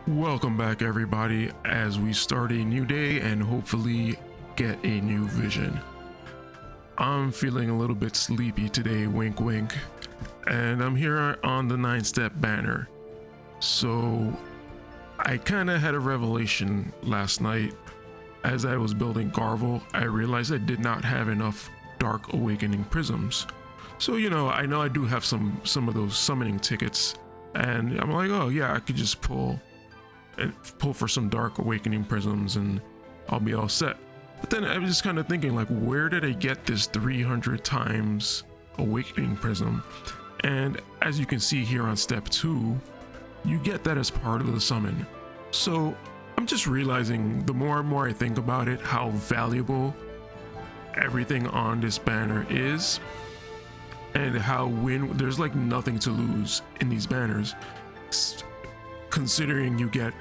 Welcome back, everybody, as we start a new day and hopefully get a new vision. I'm feeling a little bit sleepy today, wink wink, and I'm here on the 9-step banner. So I kind of had a revelation last night. As I was building Garvel, I realized I did not have enough Dark Awakening prisms. So I know I do have some of those summoning tickets, and I'm like, oh yeah, I could just pull for some Dark Awakening prisms and I'll be all set. But then I was just kind of thinking, like, where did I get this 300 times Awakening prism? And as you can see here on step 2, you get that as part of the summon. So I'm just realizing, the more and more I think about it, how valuable everything on this banner is, and how there's like nothing to lose in these banners, considering you get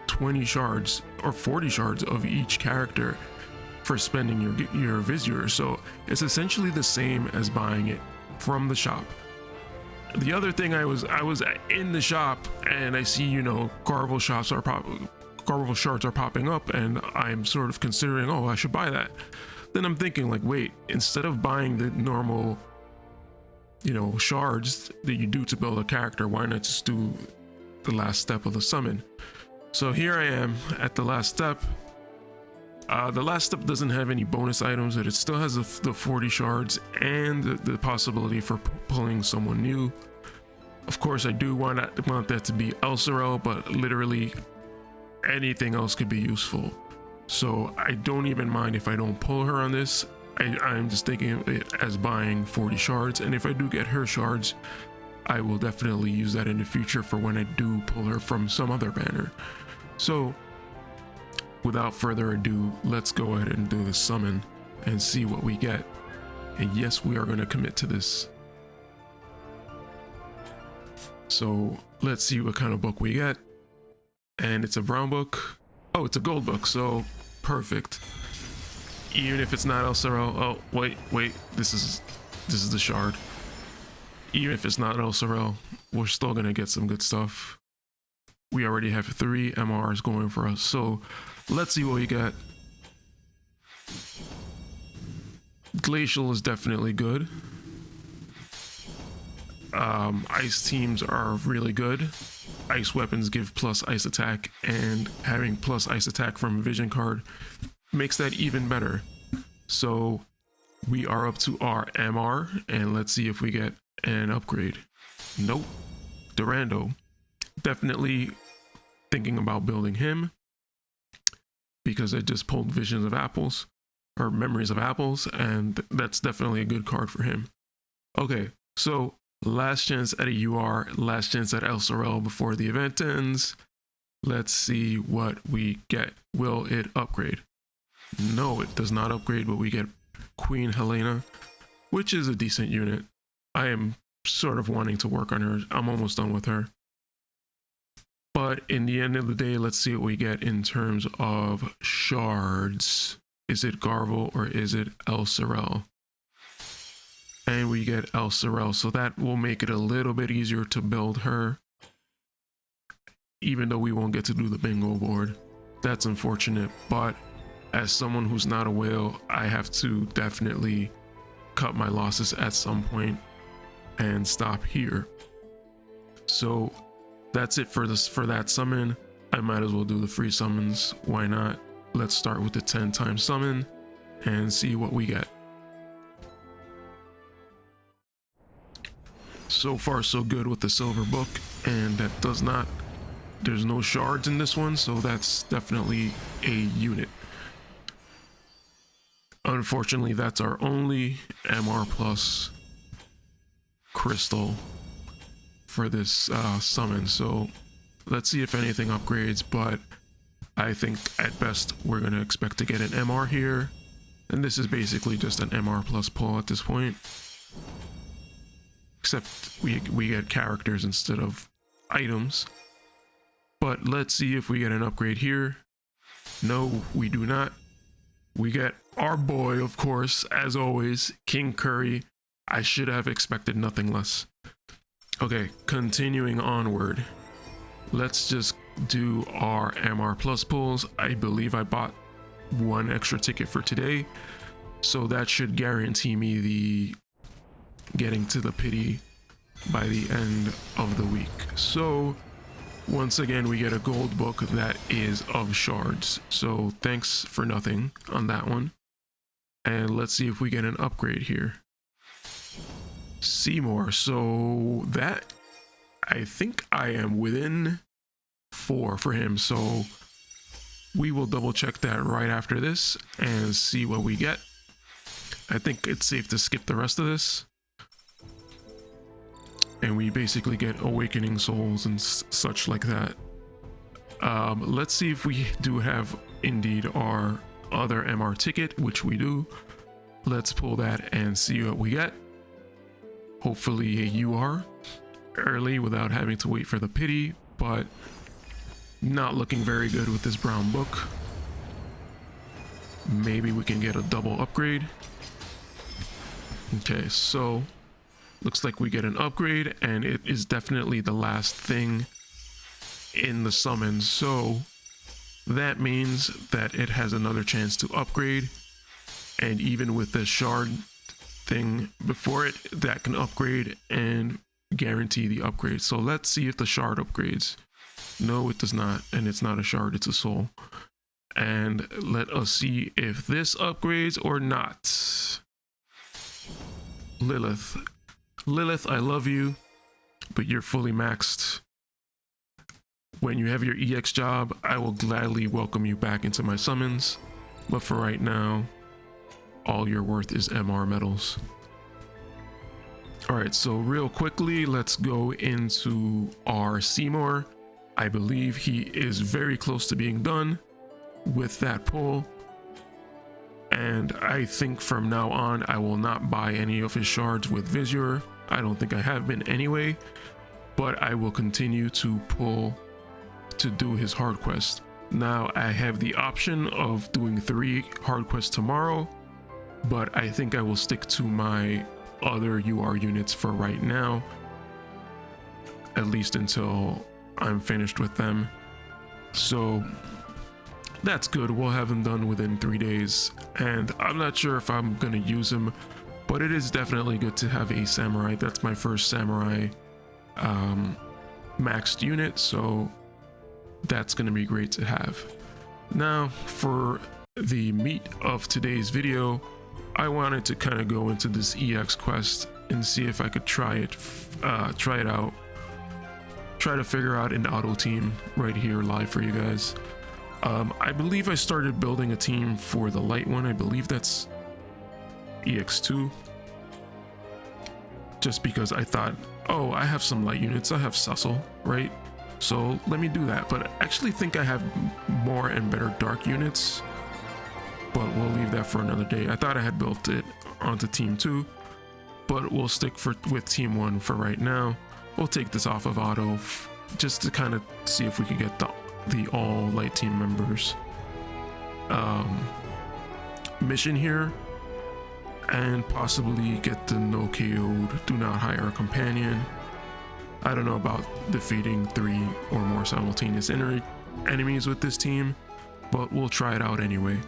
20 shards or 40 shards of each character for spending your Vizier. So it's essentially the same as buying it from the shop. The other thing, I was in the shop and I see, Garvel shards are popping up, and I'm sort of considering, oh, I should buy that. Then I'm thinking, like, wait, instead of buying the normal shards that you do to build a character, why not just do the last step of the summon? So here I am at the last step. The last step doesn't have any bonus items, but it still has the 40 shards and the possibility for pulling someone new. Of course, I do want that to be Elsirelle, but literally anything else could be useful. So I don't even mind if I don't pull her on this. I'm just thinking of it as buying 40 shards, and if I do get her shards, I will definitely use that in the future for when I do pull her from some other banner. So without further ado, let's go ahead and do the summon and see what we get. And yes, we are going to commit to this. So let's see what kind of book we get. And it's a brown book. Oh, it's a gold book, so perfect. Even if it's not Elsirelle. Oh, wait, this is the shard. Even if it's not Elsirelle, we're still gonna get some good stuff. We already have 3 MRs going for us, so let's see what we get. Glacial is definitely good. Ice teams are really good. Ice weapons give plus ice attack, and having plus ice attack from a vision card makes that even better. So we are up to our MR, and let's see if we get an upgrade. Nope. Durando. Definitely thinking about building him, because I just pulled Visions of Apples, or Memories of Apples, and that's definitely a good card for him. Okay, so last chance at a UR, last chance at Elsirelle before the event ends. Let's see what we get. Will it upgrade? No, it does not upgrade, but we get Queen Helena, which is a decent unit. I am sort of wanting to work on her. I'm almost done with her. But in the end of the day, let's see what we get in terms of shards. Is it Garvel or is it Elsirelle? And we get Elsirelle, so that will make it a little bit easier to build her, even though we won't get to do the bingo board. That's unfortunate, but as someone who's not a whale, I have to definitely cut my losses at some point and stop here. So that's it for that summon. I might as well do the free summons. Why not? Let's start with the 10-time summon and see what we get. So far so good with the silver book, and there's no shards in this one, so that's definitely a unit. Unfortunately, that's our only MR plus crystal for this summon, so let's see if anything upgrades, but I think at best we're going to expect to get an MR here, and this is basically just an MR plus pull at this point, except we get characters instead of items. But let's see if we get an upgrade here. No, we do not. We get our boy, of course, as always, King Curry. I should have expected nothing less. Okay, continuing onward. Let's just do our MR plus pulls. I believe I bought one extra ticket for today, so that should guarantee me the getting to the pity by the end of the week. So once again, we get a gold book that is of shards, so thanks for nothing on that one. And let's see if we get an upgrade here. Seymour, so that, I think I am within 4 for him, so we will double check that right after this and see what we get. I think it's safe to skip the rest of this. And we basically get awakening souls and such like that. Let's see if we do have indeed our other MR ticket, which we do. Let's pull that and see what we get. Hopefully a UR early without having to wait for the pity, but not looking very good with this brown book. Maybe we can get a double upgrade. Okay, so looks like we get an upgrade, and it is definitely the last thing in the summon, so that means that it has another chance to upgrade. And even with the shard thing before it, that can upgrade and guarantee the upgrade. So let's see if the shard upgrades. No, it does not, and it's not a shard, it's a soul. And let us see if this upgrades or not. Lilith, I love you, but you're fully maxed. When you have your EX job, I will gladly welcome you back into my summons, but for right now, all you're worth is MR medals. Alright, so real quickly, let's go into our Seymour. I believe he is very close to being done with that pull. And I think from now on, I will not buy any of his shards with Visure. I don't think I have been anyway, but I will continue to pull to do his hard quest. Now I have the option of doing 3 hard quests tomorrow, but I think I will stick to my other UR units for right now, at least until I'm finished with them. So that's good. We'll have him done within 3 days, and I'm not sure if I'm gonna use him, but it is definitely good to have a samurai. That's my first samurai maxed unit, so that's gonna be great to have. Now for the meat of today's video, I wanted to kind of go into this EX quest and see if I could try it out, try to figure out an auto team right here live for you guys. I believe I started building a team for the light one. I believe that's EX2, just because I thought, oh, I have some light units, I have Cecil, right? So let me do that. But I actually think I have more and better dark units, but we'll leave that for another day. I thought I had built it onto team 2, but we'll stick with team 1 for right now. We'll take this off of auto just to kind of see if we can get the all light team members mission here, and possibly get the no KO'd, do not hire a companion. I don't know about defeating 3 or more simultaneous enemies with this team, but we'll try it out anyway.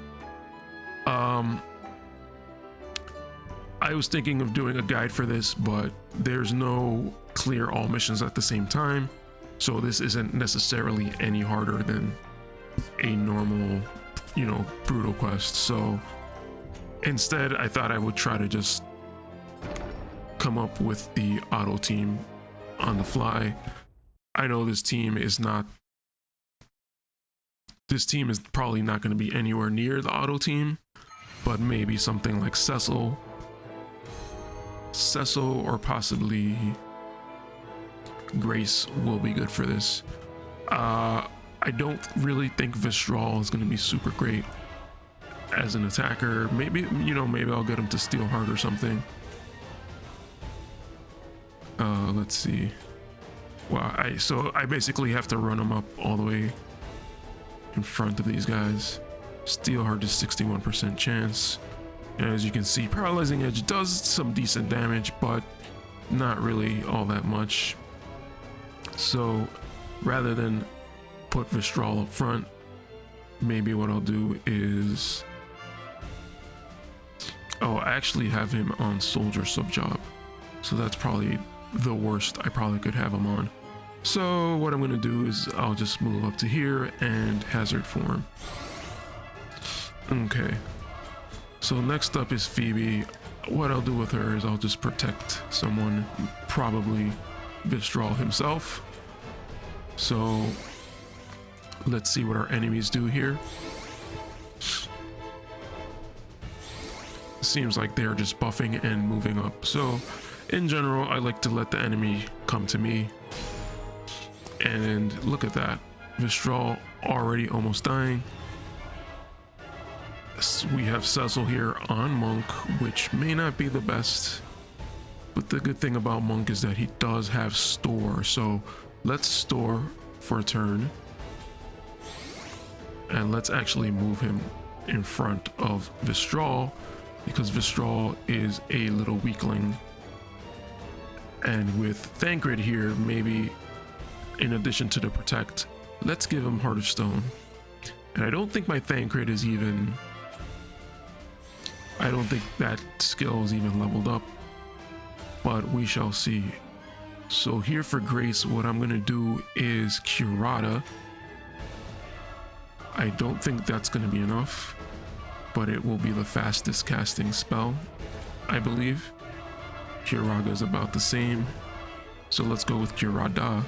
I was thinking of doing a guide for this, but there's no clear all missions at the same time, so this isn't necessarily any harder than a normal, brutal quest. So instead, I thought I would try to just come up with the auto team on the fly. I know this team is probably not going to be anywhere near the auto team, but maybe something like Cecil, or possibly Grace will be good for this. I don't really think Visceral is going to be super great as an attacker. Maybe I'll get him to Steelheart or something. Let's see. Well, I basically have to run him up all the way in front of these guys. Steelheart is 61% chance. And as you can see, Paralyzing Edge does some decent damage, but not really all that much. So rather than put Vistral up front. Maybe what I'll do is, oh, I actually have him on soldier sub job, so that's probably the worst I probably could have him on. So what I'm gonna do is I'll just move up to here and hazard form. Okay, so next up is Phoebe. What I'll do with her is I'll just protect someone, probably Vistral himself. So let's see what our enemies do here. Seems like they're just buffing and moving up. So in general, I like to let the enemy come to me. And look at that, Vistral already almost dying. We have Cecil here on Monk, which may not be the best, but the good thing about Monk is that he does have store. So let's store for a turn, and let's actually move him in front of Vistral, because Vistral is a little weakling. And with Thancred here, maybe in addition to the protect, let's give him Heart of Stone. And I don't think my Thancred is even, I don't think that skill is even leveled up, but we shall see. So here for Grace, what I'm gonna do is Curata. I don't think that's gonna be enough, but it will be the fastest casting spell, I believe. Curada is about the same, so let's go with Curada.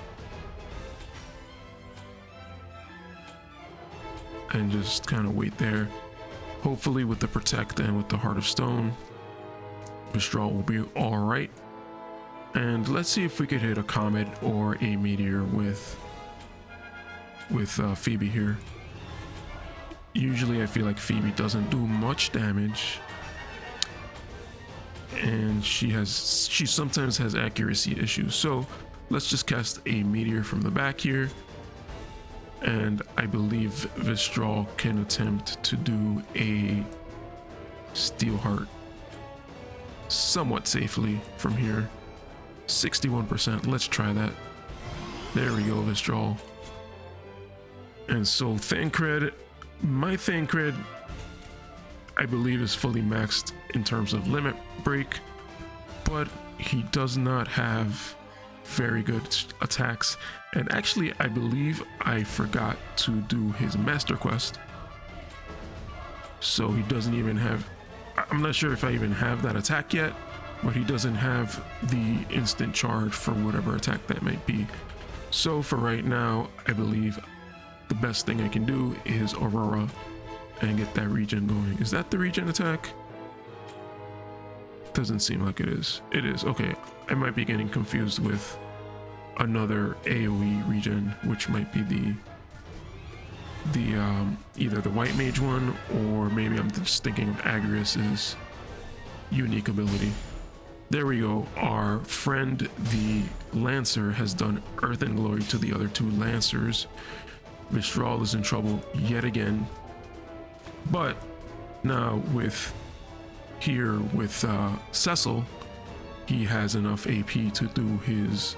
And just kind of wait there. Hopefully with the protect and with the Heart of Stone, Vistral will be all right. And let's see if we could hit a comet or a meteor with Phoebe here. Usually I feel like Phoebe doesn't do much damage, and she sometimes has accuracy issues. So let's just cast a meteor from the back here. And I believe Vistral can attempt to do a Steel Heart somewhat safely from here. 61%, let's try that. There we go, Vistral. And so Thancred, my Thancred, I believe is fully maxed in terms of limit break, but he does not have very good attacks. And actually, I believe I forgot to do his master quest, so he doesn't even have, I'm not sure if I even have that attack yet, but he doesn't have the instant charge for whatever attack that might be. So for right now, I believe the best thing I can do is Aurora and get that regen going. Is that the regen attack? Doesn't seem like it is. It is. Okay, I might be getting confused with another AoE regen, which might be the either the white mage one, or maybe I'm just thinking of Agrius's unique ability. There we go. Our friend the Lancer has done Earth and Glory to the other two Lancers. Vistral is in trouble yet again, but now with Cecil, he has enough AP to do his,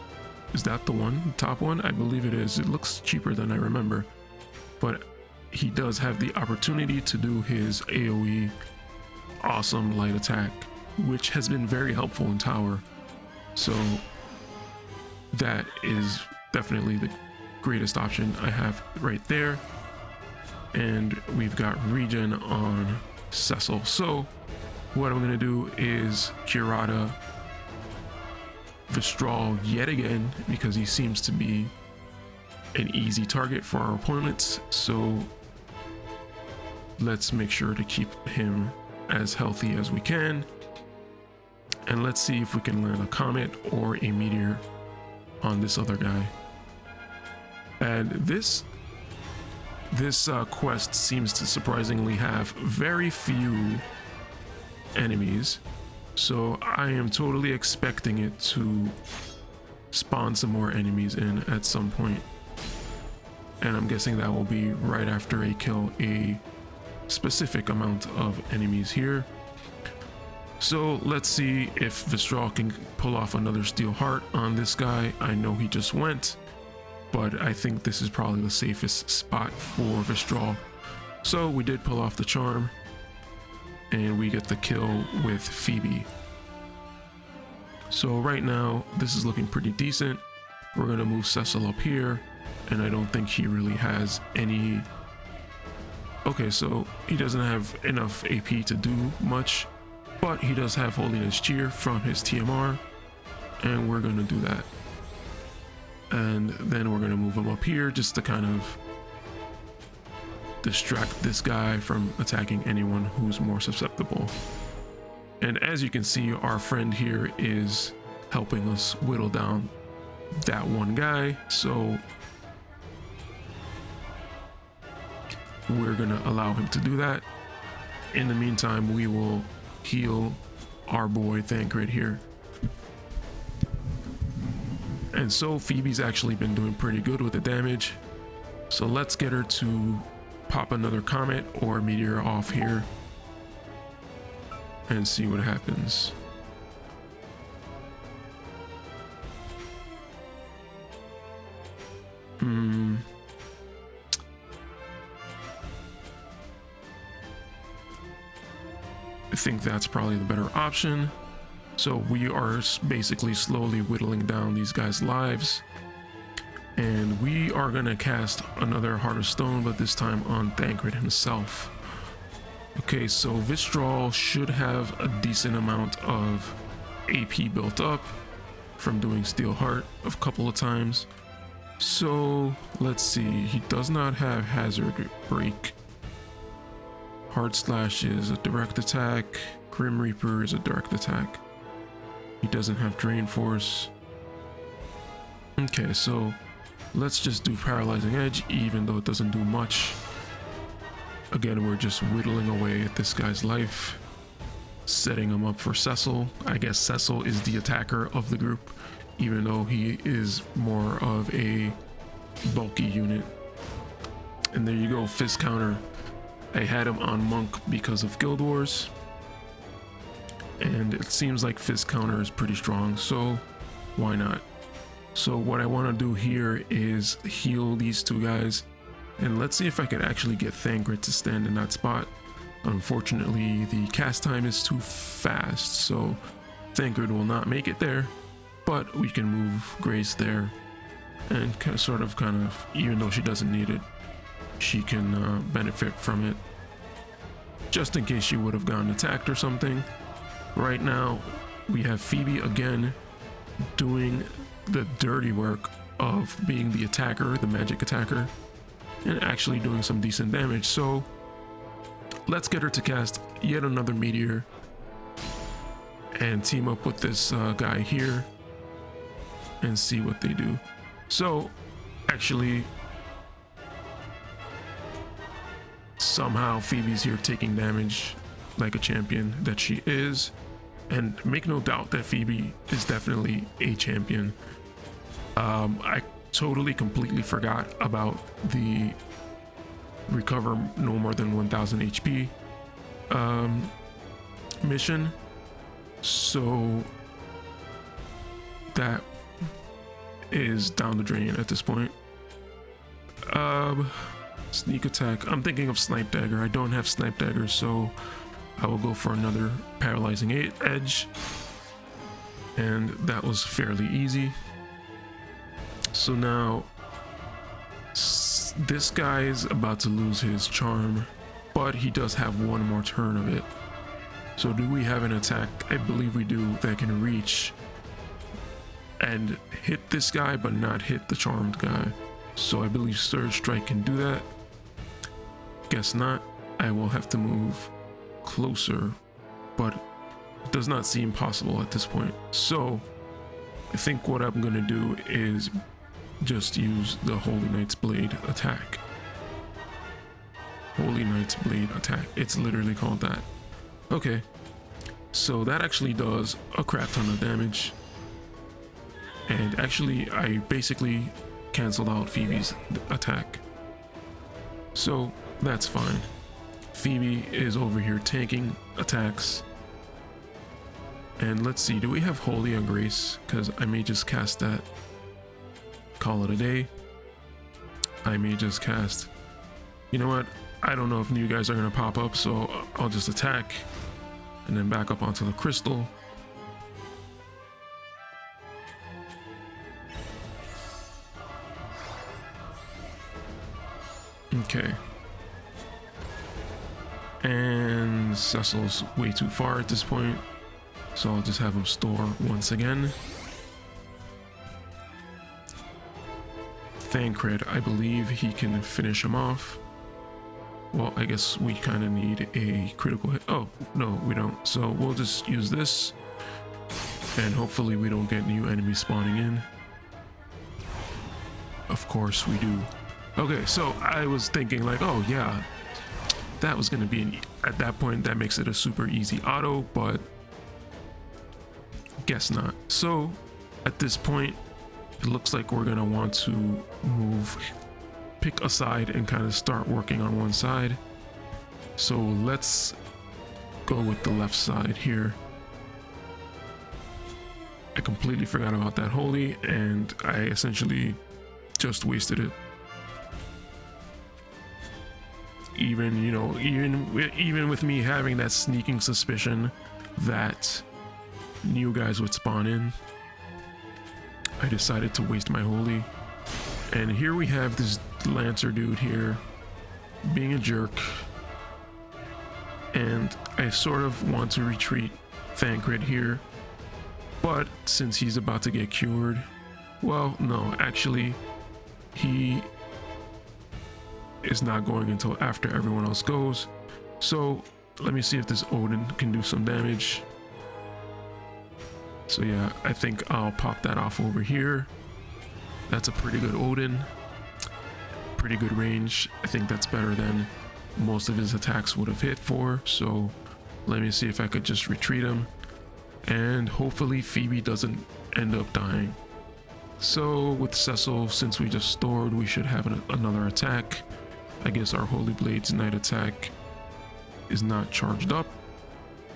is that the one, top one? I believe it is. It looks cheaper than I remember, but he does have the opportunity to do his AoE awesome light attack, which has been very helpful in tower. So that is definitely the greatest option I have right there. And we've got regen on Cecil. So what I'm gonna do is Curata Vistral yet again, because he seems to be an easy target for our opponents. So let's make sure to keep him as healthy as we can. And let's see if we can land a comet or a meteor on this other guy. And this quest seems to surprisingly have very few enemies, so I am totally expecting it to spawn some more enemies in at some point, and I'm guessing that will be right after I kill a specific amount of enemies here. So let's see if Vistral can pull off another Steel Heart on this guy. I know he just went, but I think this is probably the safest spot for Vistral. So we did pull off the charm, and we get the kill with Phoebe. So right now, this is looking pretty decent. We're gonna move Cecil up here, and I don't think he really has any... Okay, so he doesn't have enough AP to do much, but he does have Holiness Cheer from his TMR, and we're gonna do that. And then we're gonna move him up here just to kind of distract this guy from attacking anyone who's more susceptible. And as you can see, our friend here is helping us whittle down that one guy, so we're gonna allow him to do that. In the meantime, we will heal our boy Thancred here. And so Phoebe's actually been doing pretty good with the damage, so let's get her to pop another comet or meteor off here and see what happens. I think that's probably the better option. So we are basically slowly whittling down these guys' lives, and we are gonna cast another Heart of Stone, but this time on Thancred himself. Okay, so Vistral should have a decent amount of AP built up from doing Steel Heart a couple of times. So let's see, he does not have Hazard Break. Hard Slash is a direct attack. Grim Reaper is a direct attack. He doesn't have Drain Force. Okay, so let's just do Paralyzing Edge, even though it doesn't do much. Again, we're just whittling away at this guy's life, setting him up for Cecil. I guess Cecil is the attacker of the group, even though he is more of a bulky unit. And there you go, Fist Counter. I had him on Monk because of Guild Wars, and it seems like Fist Counter is pretty strong, so why not? So what I want to do here is heal these two guys, and let's see if I can actually get Thancred to stand in that spot. Unfortunately, the cast time is too fast, so Thancred will not make it there, but we can move Grace there, and kind of, even though she doesn't need it, she can benefit from it, just in case she would have gotten attacked or something. Right now, we have Phoebe again doing the dirty work of being the attacker, the magic attacker, and actually doing some decent damage. So let's get her to cast yet another meteor and team up with this guy here and see what they do. So actually, somehow Phoebe's here taking damage like a champion that she is, and make no doubt that Phoebe is definitely a champion. I totally completely forgot about the recover no more than 1000 HP mission, so that is down the drain at this point. Sneak attack, I'm thinking of Snipe Dagger. I don't have Snipe Dagger, so I will go for another Paralyzing Edge, and that was fairly easy. So now this guy is about to lose his charm, but he does have one more turn of it. So do we have an attack? I believe we do, that can reach and hit this guy but not hit the charmed guy. So I believe Surge Strike can do that. Guess not. I will have to move closer, but it does not seem possible at this point. So I think what I'm gonna do is just use the Holy Knight's Blade attack. Holy Knight's Blade attack. It's literally called that. Okay, so that actually does a crap ton of damage. And actually, I basically canceled out Phoebe's attack. So that's fine. Phoebe is over here tanking attacks. And let's see, do we have Holy on Grace? Because I may just cast that, call it a day. I may just cast. You know what? I don't know if new guys are gonna pop up, so I'll just attack and then back up onto the crystal. Okay. And Cecil's way too far at this point, so I'll just have him store once again. Thancred, I believe he can finish him off. Well, I guess we kind of need a critical hit. Oh, no, we don't. So we'll just use this, and hopefully we don't get new enemies spawning in. Of course we do. Okay, so I was thinking like, oh yeah, that was going to be at that point that makes it a super easy auto, but guess not. So at this point, it looks like we're going to want to pick a side and kind of start working on one side. So let's go with the left side here. I completely forgot about that holy, and I essentially just wasted it. Even, you know, even with me having that sneaking suspicion that new guys would spawn in, I decided to waste my holy. And here we have this Lancer dude here being a jerk, and I sort of want to retreat Thancred here, but since he's about to get cured, well, no, actually he is not going until after everyone else goes. So let me see if this Odin can do some damage. So yeah, I think I'll pop that off over here. That's a pretty good Odin. Pretty good range. I think that's better than most of his attacks would have hit for. So let me see if I could just retreat him. And hopefully Phoebe doesn't end up dying. So with Cecil, since we just stored, we should have another attack. I guess our Holy Blade's Night attack is not charged up.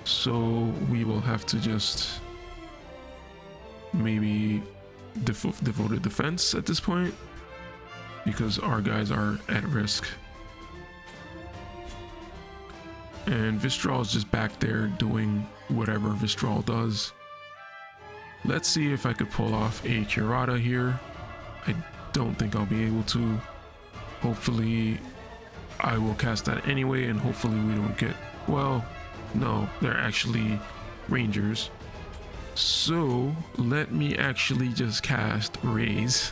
So we will have to just maybe devoted defense at this point, because our guys are at risk. And Vistral is just back there doing whatever Vistral does. Let's see if I could pull off a Curata here. I don't think I'll be able to. Hopefully I will cast that anyway, and hopefully we don't get, well, no, they're actually rangers. So let me actually just cast Raise,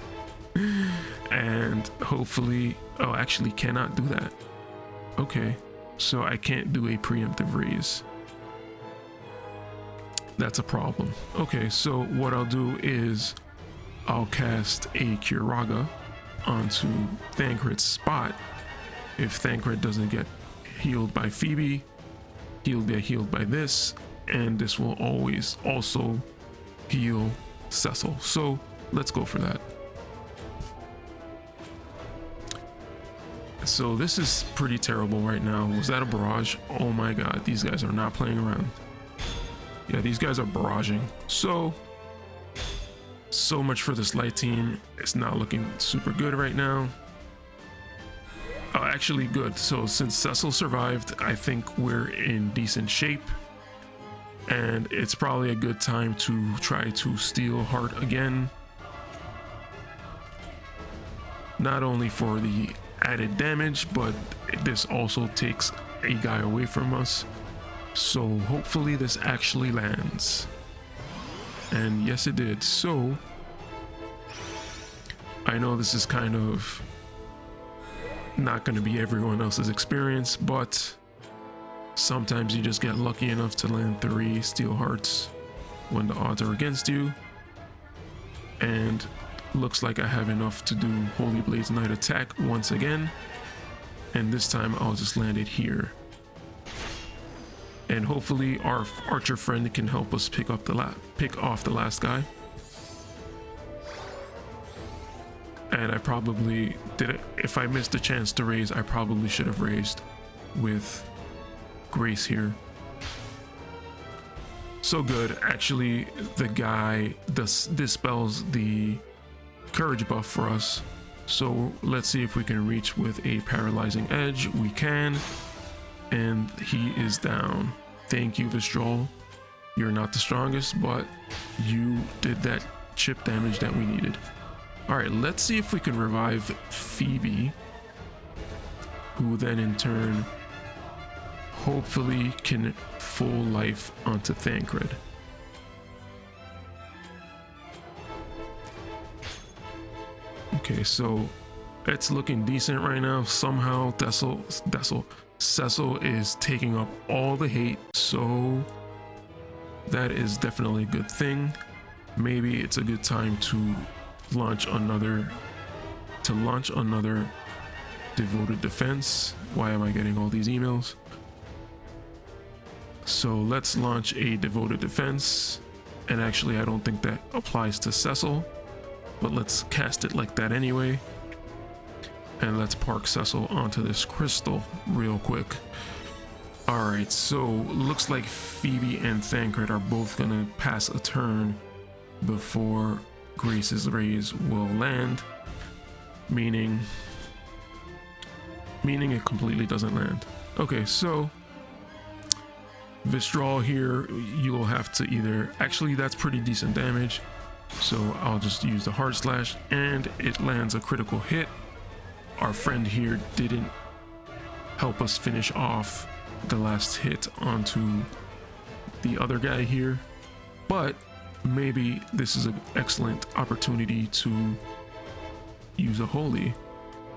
and hopefully, oh, actually cannot do that. Okay, so I can't do a preemptive Raise. That's a problem. Okay, so what I'll do is I'll cast a Curaga onto Thancred's spot. If Thancred doesn't get healed by Phoebe, he'll get healed by this, and this will always also heal Cecil. So let's go for that. So this is pretty terrible right now. Was that a barrage? Oh my god, these guys are not playing around. Yeah, these guys are barraging. So much for this light team. It's not looking super good right now. Actually good. So since Cecil survived, I think we're in decent shape, and it's probably a good time to try to steal heart again, not only for the added damage, but this also takes a guy away from us. So hopefully this actually lands, and yes it did. So I know this is kind of not going to be everyone else's experience, but sometimes you just get lucky enough to land 3 steel hearts when the odds are against you. And looks like I have enough to do Holy Blade's Night attack once again, and this time I'll just land it here, and hopefully our archer friend can help us pick off the last guy. And I probably did it. If I missed a chance to raise, I probably should have raised with Grace here. So good. Actually, the guy dispels the courage buff for us, So let's see if we can reach with a paralyzing edge. We can, and he is down. Thank you, Vistral. You're not the strongest, but you did that chip damage that we needed. All right, let's see if we can revive Phoebe, who then in turn hopefully can full life onto Thancred. Okay, so it's looking decent right now. Somehow Cecil is taking up all the hate, so that is definitely a good thing. Maybe it's a good time to launch another devoted defense. Why am I getting all these emails? So let's launch a devoted defense, and actually I don't think that applies to Cecil, but let's cast it like that anyway. And let's park Cecil onto this crystal real quick. All right, so looks like Phoebe and Thancred are both gonna pass a turn before Grace's rays will land, meaning it completely doesn't land. Okay, so Vistral here, you'll have to either, actually that's pretty decent damage, so I'll just use the hard slash, and it lands a critical hit. Our friend here didn't help us finish off the last hit onto the other guy here, but maybe this is an excellent opportunity to use a holy.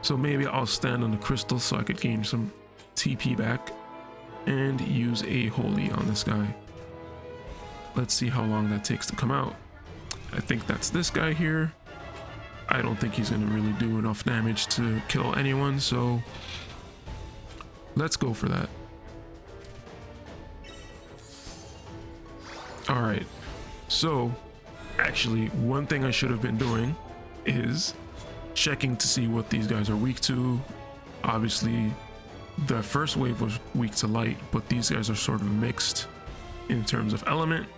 So maybe I'll stand on the crystal so I could gain some TP back and use a holy on this guy. Let's see how long that takes to come out. I think that's this guy here. I don't think he's gonna really do enough damage to kill anyone, so let's go for that. All right, so actually one thing I should have been doing is checking to see what these guys are weak to. Obviously the first wave was weak to light, but these guys are sort of mixed in terms of element.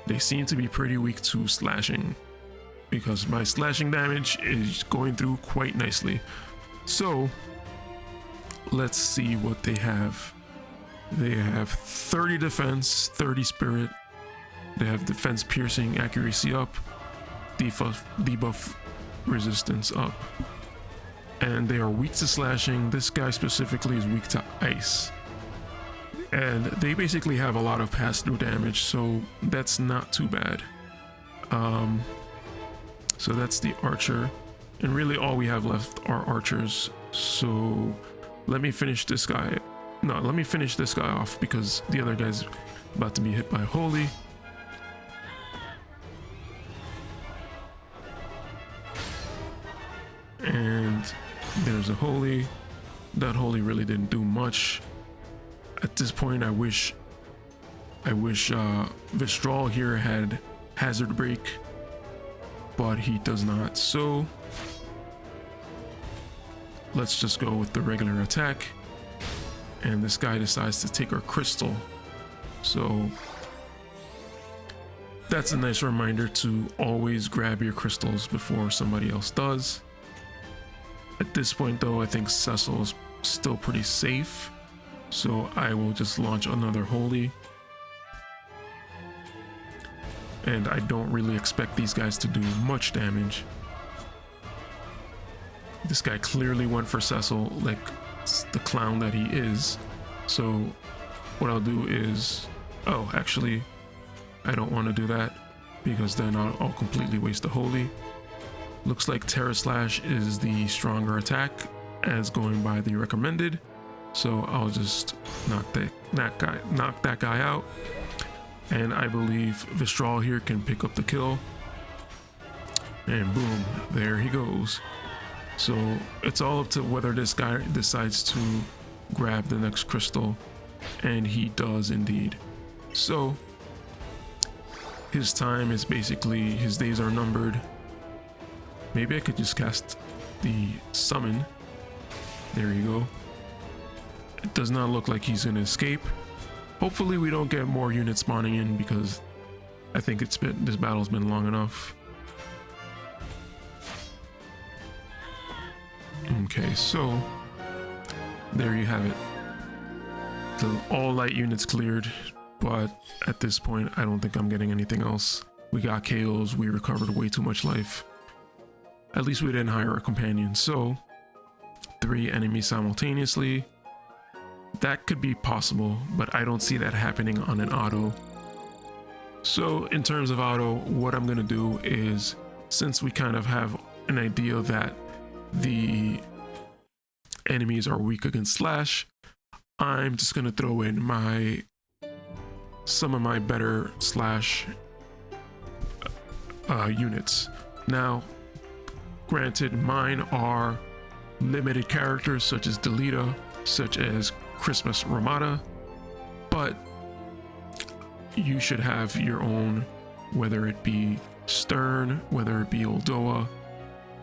They seem to be pretty weak to slashing, because my slashing damage is going through quite nicely. So let's see what they have. They have 30 defense, 30 spirit. They have defense, piercing, accuracy up, debuff resistance up, and they are weak to slashing. This guy specifically is weak to ice, and they basically have a lot of pass-through damage, so that's not too bad. So that's the archer, and really all we have left are archers. So let me finish this guy. No, let me finish this guy off, because the other guy's about to be hit by holy. And there's a holy. That holy really didn't do much. At this point, I wish Vistral here had hazard break, but he does not. So let's just go with the regular attack, and this guy decides to take our crystal. So that's a nice reminder to always grab your crystals before somebody else does. At this point though, I think Cecil is still pretty safe, so I will just launch another holy. And I don't really expect these guys to do much damage. This guy clearly went for Cecil like the clown that he is. So what I'll do is, oh, actually, I don't want to do that, because then I'll completely waste the holy. Looks like Terra Slash is the stronger attack, as going by the recommended. So I'll just knock that guy out. And I believe Vistral here can pick up the kill. And boom, there he goes. So it's all up to whether this guy decides to grab the next crystal, and he does indeed. So his time is basically, his days are numbered. Maybe I could just cast the summon. There you go. It does not look like he's gonna escape. Hopefully we don't get more units spawning in, because I think this battle's been long enough. Okay, so there you have it. So all light units cleared, but at this point, I don't think I'm getting anything else. We got KOs, we recovered way too much life. At least we didn't hire a companion. So 3 enemies simultaneously. That could be possible, but I don't see that happening on an auto. So in terms of auto, what I'm gonna do is, since we kind of have an idea that the enemies are weak against slash, I'm just gonna throw in some of my better slash units. Now, granted, mine are limited characters such as Delita, such as Christmas Ramada, but you should have your own, whether it be Stern, whether it be Oldoa,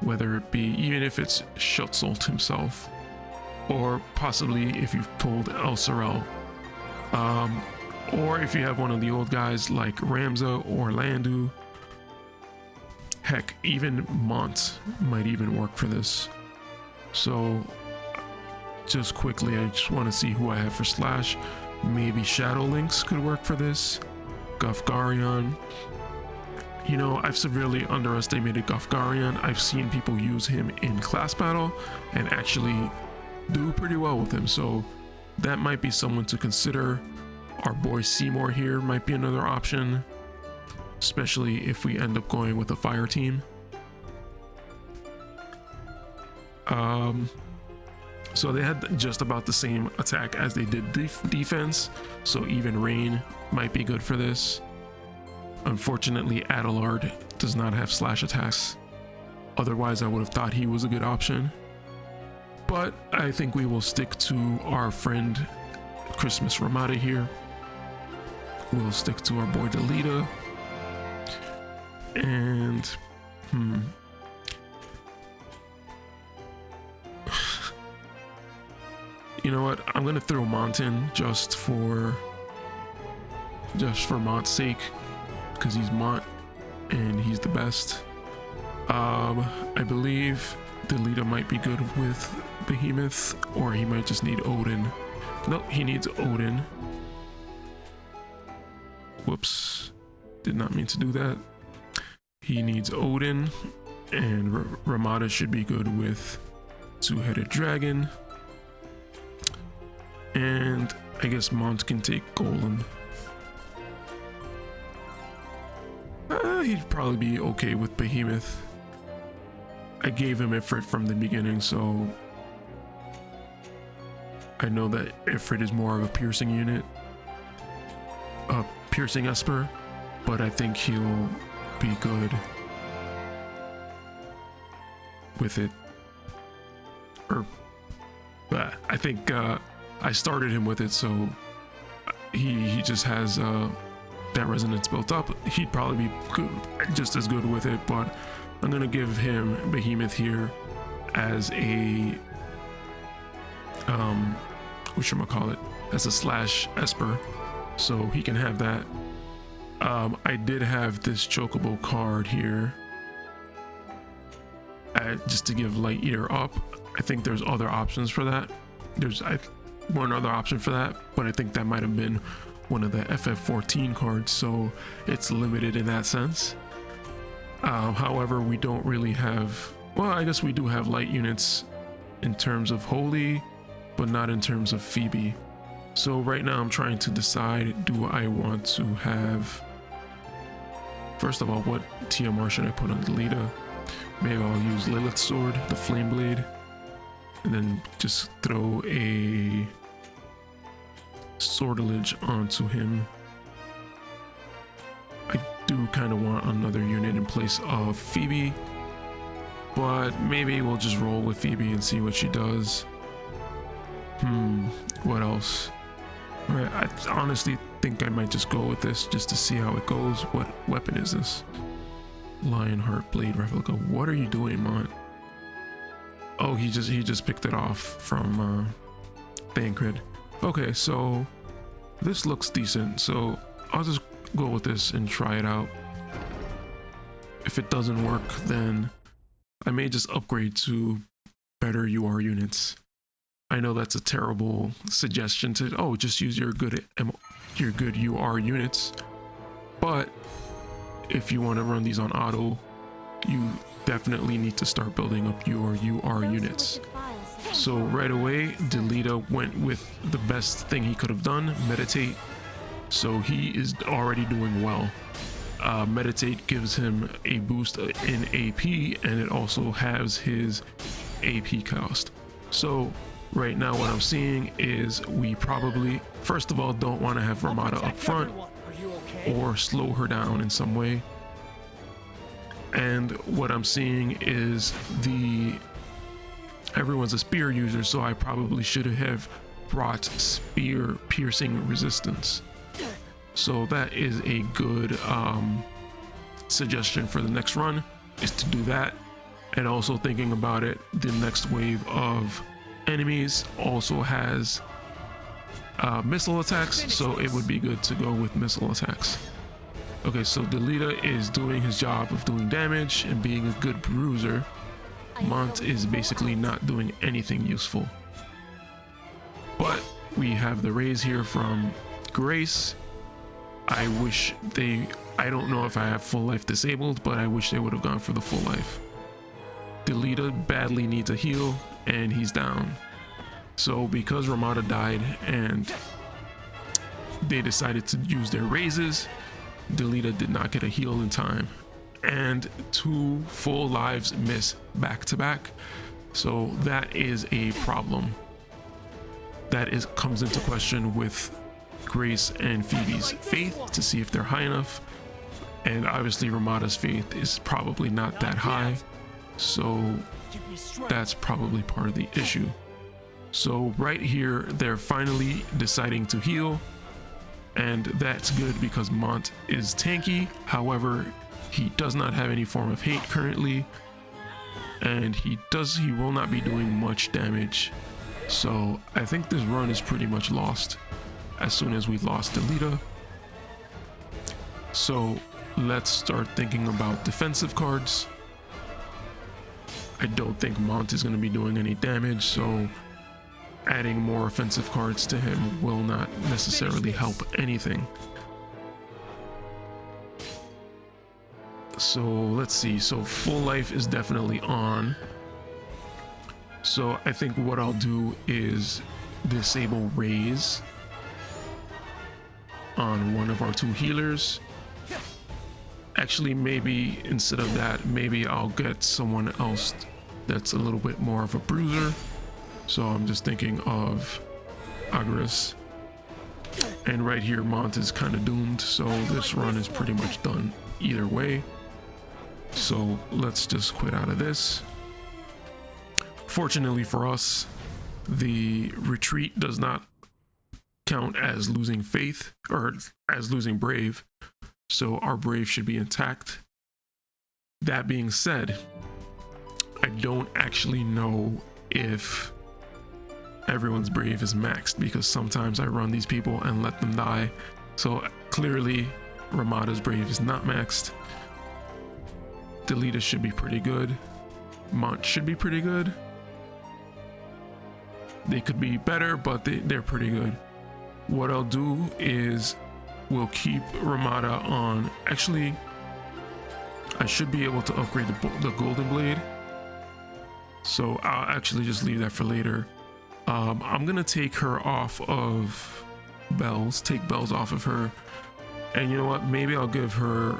whether it be, even if it's Schutzelt himself, or possibly if you've pulled Elsirelle, or if you have one of the old guys like Ramza or Landu. Heck, even Mont might even work for this. So just quickly, I just want to see who I have for slash. Maybe Shadow Lynx could work for this. Gulfgarion. You know, I've severely underestimated Gulfgarion. I've seen people use him in class battle and actually do pretty well with him, so that might be someone to consider. Our boy Seymour here might be another option, especially if we end up going with a fire team. So they had just about the same attack as they did defense, so even Rain might be good for this. Unfortunately, Adelard does not have slash attacks. Otherwise, I would have thought he was a good option. But I think we will stick to our friend Christmas Ramada here. We'll stick to our boy Delita. And you know what? I'm gonna throw Mont in just for Mont's sake, because he's Mont and he's the best. I believe Delita might be good with Behemoth, or he might just need Odin. Nope, he needs Odin. Whoops, did not mean to do that. He needs Odin, and Ramada should be good with Two-Headed Dragon. And I guess Mont can take Golem. He'd probably be okay with Behemoth. I gave him Ifrit from the beginning, so I know that Ifrit is more of a piercing unit, a piercing Esper, but I think he'll be good with it. Or I think I started him with it, so he just has that resonance built up. He'd probably be good, just as good with it, but I'm gonna give him Behemoth here as a whatchamacallit, as a slash Esper, so he can have that. I did have this Chocobo card here just to give Light Eater up. I think there's other options for that. There's one other option for that, but I think that might have been one of the FF14 cards, so it's limited in that sense. However, we don't really have, well, I guess we do have light units in terms of Holy, but not in terms of Phoebe. So right now I'm trying to decide, do I want to have, first of all, what TMR should I put on Delita? Maybe I'll use Lilith's Sword, the Flame Blade, and then just throw a Sortilege onto him. I do kind of want another unit in place of Phoebe, but maybe we'll just roll with Phoebe and see what she does. What else? Alright, I honestly think I might just go with this just to see how it goes. What weapon is this? Lionheart Blade Replica. What are you doing, Mont? Oh, he just picked it off from Thancred. Okay, so this looks decent, so I'll just go with this and try it out. If it doesn't work, then I may just upgrade to better UR units. I know that's a terrible suggestion to, just use your good UR units, but if you want to run these on auto, you definitely need to start building up your UR units. So right away, Delita went with the best thing he could have done, Meditate. So he is already doing well. Meditate gives him a boost in AP, and it also has his AP cost. So right now what I'm seeing is we probably, first of all, don't want to have Ramada up front or slow her down in some way. And what I'm seeing is everyone's a spear user, so I probably should have brought spear piercing resistance. So that is a good suggestion for the next run, is to do that. And also thinking about it, the next wave of enemies also has missile attacks, so it would be good to go with missile attacks. Okay, so Delita is doing his job of doing damage and being a good bruiser. Mont is basically not doing anything useful. But we have the raise here from Grace. I don't know if I have full life disabled, but I wish they would have gone for the full life. Delita badly needs a heal, and he's down. So because Ramada died and they decided to use their raises, Delita did not get a heal in time, and 2 full lives miss back to back. So that is a problem. That comes into question with Grace and Phoebe's faith to see if they're high enough, and obviously Ramada's faith is probably not that high, so that's probably part of the issue. So right here they're finally deciding to heal, and that's good because Mont is tanky. However, he does not have any form of hate currently, and he will not be doing much damage. So I think this run is pretty much lost as soon as we lost Delita. So let's start thinking about defensive cards. I don't think Mont is going to be doing any damage, so adding more offensive cards to him will not necessarily help anything. So let's see, so full life is definitely on. So I think what I'll do is disable raise on one of our 2 healers. Actually, maybe instead of that, maybe I'll get someone else that's a little bit more of a bruiser. So I'm just thinking of Agres. And right here, Mont is kind of doomed, so this run is pretty much done either way. So let's just quit out of this. Fortunately for us, the retreat does not count as losing faith or as losing brave, so our brave should be intact. That being said, I don't actually know if everyone's brave is maxed, because sometimes I run these people and let them die. So clearly Ramada's brave is not maxed. Delita should be pretty good. Mont should be pretty good. They could be better, but they're pretty good. What I'll do is we'll keep Ramada on. Actually, I should be able to upgrade the golden blade, so I'll actually just leave that for later. I'm gonna take her off of take bells off of her, and you know what, maybe I'll give her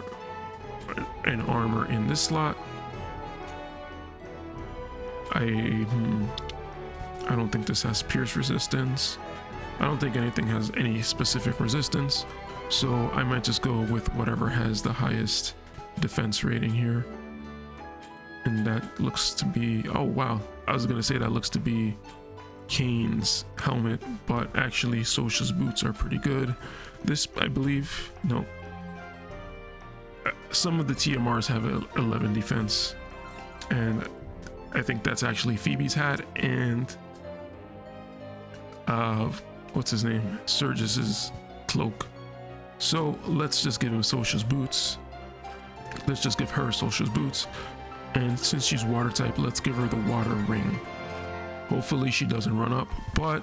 an armor in this slot. I don't think this has pierce resistance. I don't think anything has any specific resistance, so I might just go with whatever has the highest defense rating here. And that looks to be, oh wow, I was gonna say that looks to be Kane's helmet, but actually Sosha's boots are pretty good. This, I believe, no, some of the TMRs have 11 defense, and I think that's actually Phoebe's hat and what's his name, Surgis's cloak. So let's just give him Sosha's boots. Let's just give her Sosha's boots, and since she's water type, let's give her the water ring. Hopefully she doesn't run up, but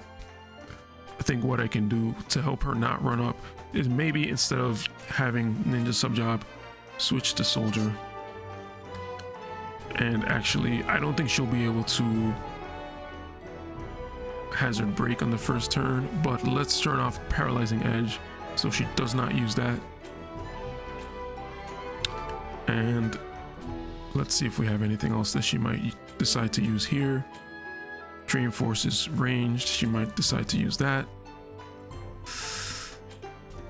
I think what I can do to help her not run up is maybe instead of having ninja sub job, switch to soldier. And actually, I don't think she'll be able to hazard break on the first turn, but let's turn off paralyzing edge so she does not use that. And let's see if we have anything else that she might decide to use here. Dream Force is ranged, she might decide to use that.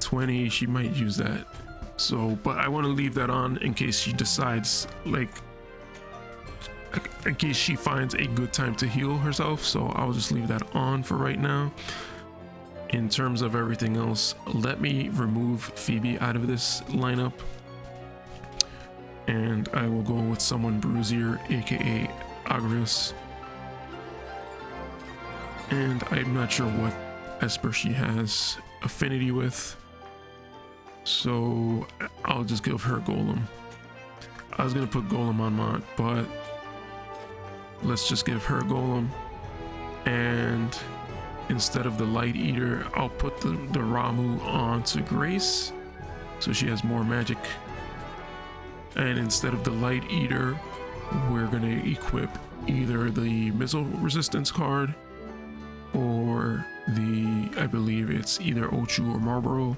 20, she might use that. So, but I want to leave that on in case she decides, like, in case she finds a good time to heal herself. So I'll just leave that on for right now. In terms of everything else, let me remove Phoebe out of this lineup. And I will go with someone bruisier, aka Agrius. And I'm not sure what Esper she has affinity with, so I'll just give her Golem. I was gonna put Golem on Mont, but let's just give her Golem. And instead of the Light Eater, I'll put the Ramu onto Grace, so she has more magic. And instead of the Light Eater, we're gonna equip either the missile resistance card or the, I believe it's either Ochu or Marlboro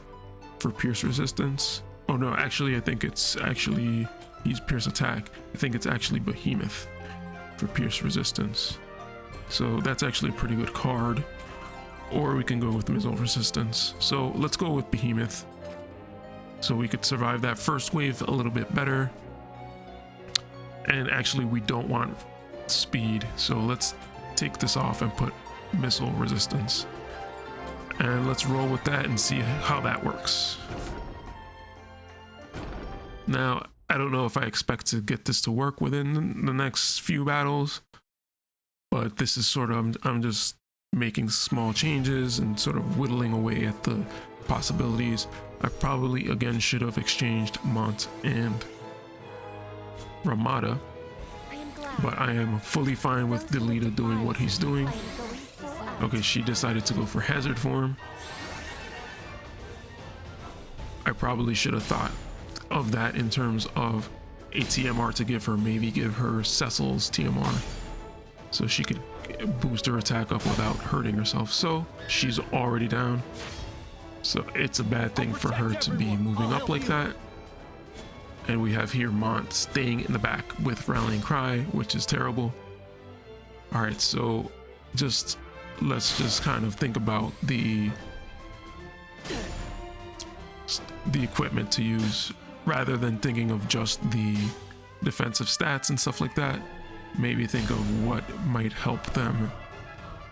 for pierce resistance. Oh no, actually I think it's actually, he's pierce attack. I think it's actually Behemoth for pierce resistance. So that's actually a pretty good card. Or we can go with missile resistance. So let's go with Behemoth, so we could survive that first wave a little bit better. And actually we don't want speed, so let's take this off and put missile resistance, and let's roll with that and see how that works. Now I don't know if I expect to get this to work within the next few battles, but this is sort of, I'm just making small changes and sort of whittling away at the possibilities. I probably again should have exchanged Mont and Ramada, but I am fully fine with Delita doing what he's doing. Okay, she decided to go for hazard form. I probably should have thought of that in terms of a TMR to give her, maybe give her Cecil's TMR so she could boost her attack up without hurting herself. So she's already down, so it's a bad thing for her to be moving up like that. And we have here Mont staying in the back with Rallying Cry, which is terrible. All right, so let's just kind of think about the equipment to use rather than thinking of just the defensive stats and stuff like that. Maybe think of what might help them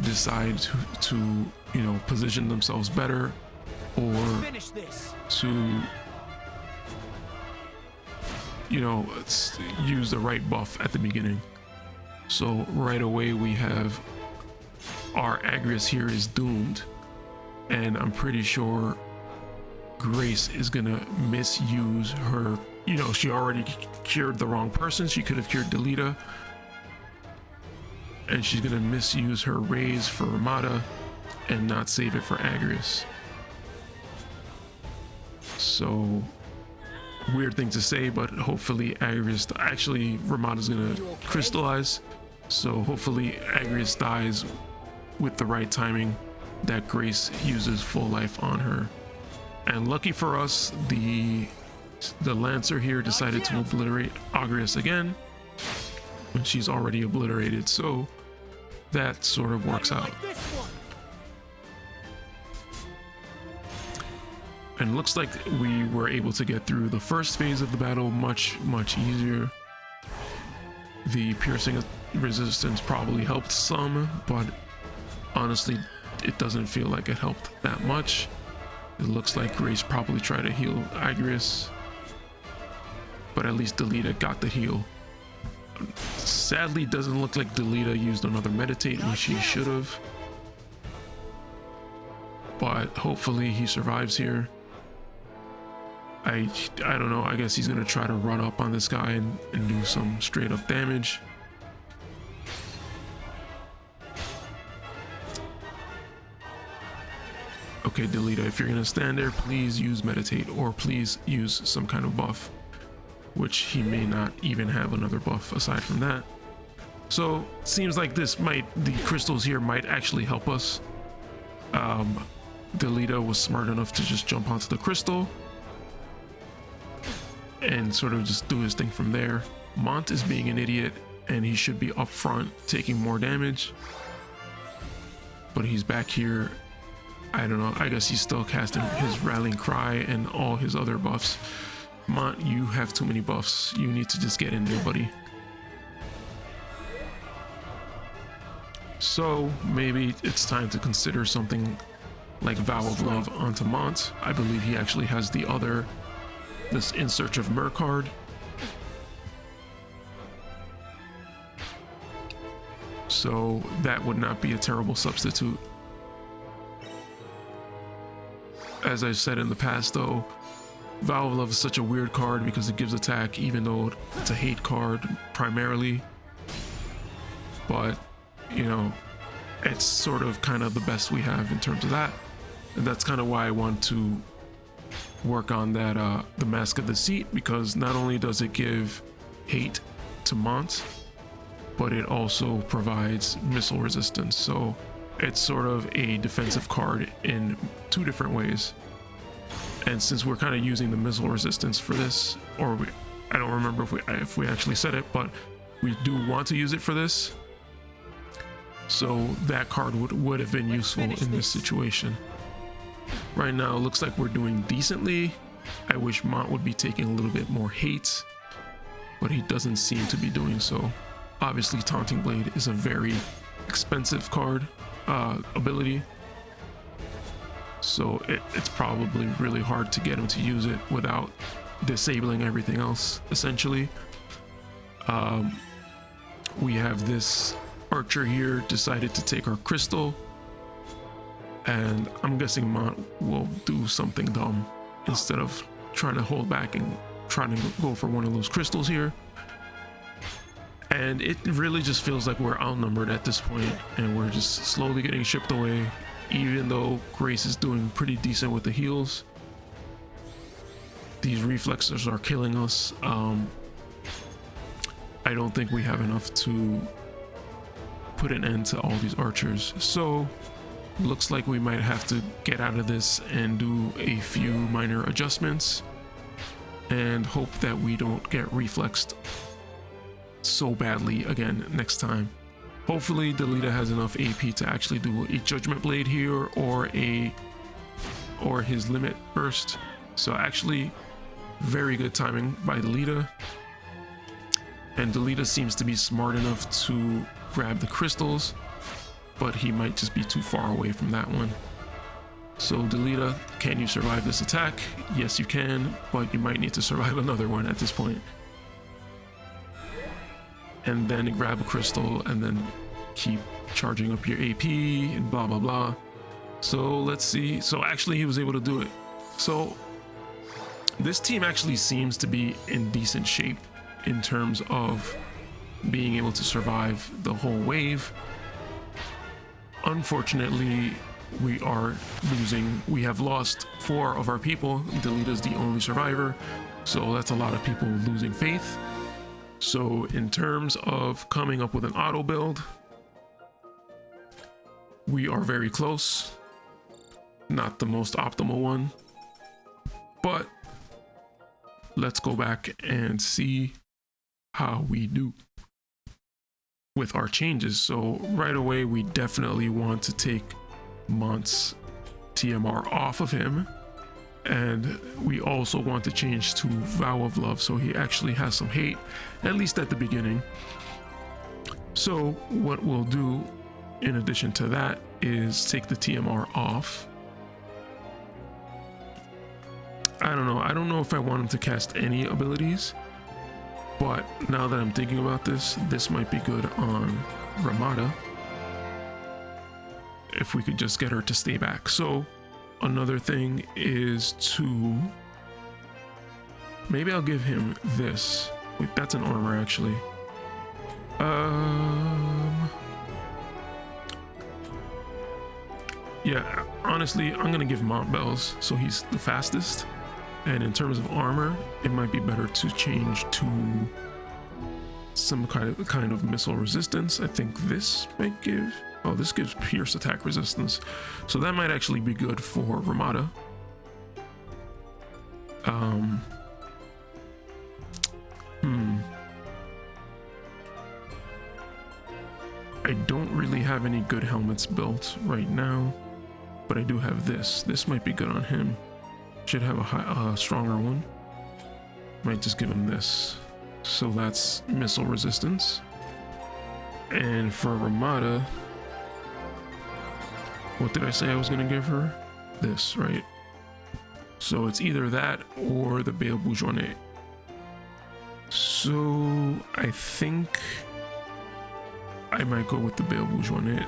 decide to you know, position themselves better, or to, you know, use the right buff at the beginning. So right away we have our Agrius here is doomed, and I'm pretty sure Grace is gonna misuse her, you know, she already cured the wrong person. She could have cured Delita, and she's gonna misuse her raise for Ramada and not save it for Agrius. So weird thing to say, but hopefully Agrius, actually Ramada's gonna crystallize, so hopefully Agrius dies with the right timing, that Grace uses full life on her. And lucky for us, the Lancer here decided to obliterate Agrius again when she's already obliterated, so that sort of works out. And looks like we were able to get through the first phase of the battle much easier. The piercing resistance probably helped some, but honestly it doesn't feel like it helped that much. It looks like Grace probably tried to heal Agrius, but at least Delita got the heal. Sadly, it doesn't look like Delita used another meditate, which she should have, but hopefully he survives here. I don't know, I guess he's gonna try to run up on this guy and do some straight up damage. Okay, Delita, if you're gonna stand there, please use meditate, or please use some kind of buff, which he may not even have another buff aside from that. So seems like the crystals here might actually help us. Delita was smart enough to just jump onto the crystal and sort of just do his thing from there. Mont is being an idiot, and he should be up front taking more damage, but he's back here. I don't know, I guess he's still casting his rallying cry and all his other buffs. Mont, you have too many buffs. You need to just get in there, buddy. So maybe it's time to consider something like Vow of Love onto Mont. I believe he actually has this In Search of Mer card. So that would not be a terrible substitute. As I've said in the past though, Vow of Love is such a weird card because it gives attack even though it's a hate card primarily. But, you know, it's sort of kind of the best we have in terms of that. And that's kind of why I want to work on that, the Mask of Deceit, because not only does it give hate to Mont, but it also provides missile resistance. So it's sort of a defensive card in two different ways. And since we're kind of using the missile resistance for this, I don't remember if we actually said it, but we do want to use it for this. So that card would have been useful in this situation. Right now it looks like we're doing decently. I wish Mont would be taking a little bit more hate, but he doesn't seem to be doing so. Obviously Taunting Blade is a very expensive card ability, so it's probably really hard to get him to use it without disabling everything else essentially. We have this archer here decided to take our crystal, and I'm guessing Mont will do something dumb instead of trying to hold back and trying to go for one of those crystals here. And it really just feels like we're outnumbered at this point, and we're just slowly getting shipped away, even though Grace is doing pretty decent with the heals. These reflexes are killing us. I don't think we have enough to put an end to all these archers. So looks like we might have to get out of this and do a few minor adjustments and hope that we don't get reflexed so badly again next time. Hopefully Delita has enough AP to actually do a Judgment Blade here or his limit burst. So actually very good timing by Delita, and Delita seems to be smart enough to grab the crystals, but he might just be too far away from that one. So Delita, can you survive this attack? Yes you can, but you might need to survive another one at this point. And then grab a crystal and then keep charging up your AP and blah blah blah. So let's see. So actually he was able to do it. So this team actually seems to be in decent shape in terms of being able to survive the whole wave. Unfortunately, we are losing. We have lost 4 of our people. Delita's the only survivor, so that's a lot of people losing faith. So in terms of coming up with an auto build, we are very close. Not the most optimal one, but let's go back and see how we do with our changes. So right away, we definitely want to take Mont's TMR off of him. And we also want to change to Vow of Love, so he actually has some hate, at least at the beginning. So what we'll do in addition to that is take the TMR off. I don't know if I want him to cast any abilities, but now that I'm thinking about this, this might be good on Ramada if we could just get her to stay back. So another thing is to maybe I'll give him this. Wait, that's an armor actually. Yeah, honestly, I'm gonna give Mont bells, so he's the fastest. And in terms of armor, it might be better to change to some kind of missile resistance. I think this might give, oh, this gives pierce attack resistance, so that might actually be good for Ramada. I don't really have any good helmets built right now, but I do have this. This might be good on him. Should have a stronger one. Might just give him this. So that's missile resistance. And for Ramada, what did I say I was gonna give her? This, right? So it's either that or the Bale Bourgeoisie. So I think I might go with the Bale Bourgeoisie.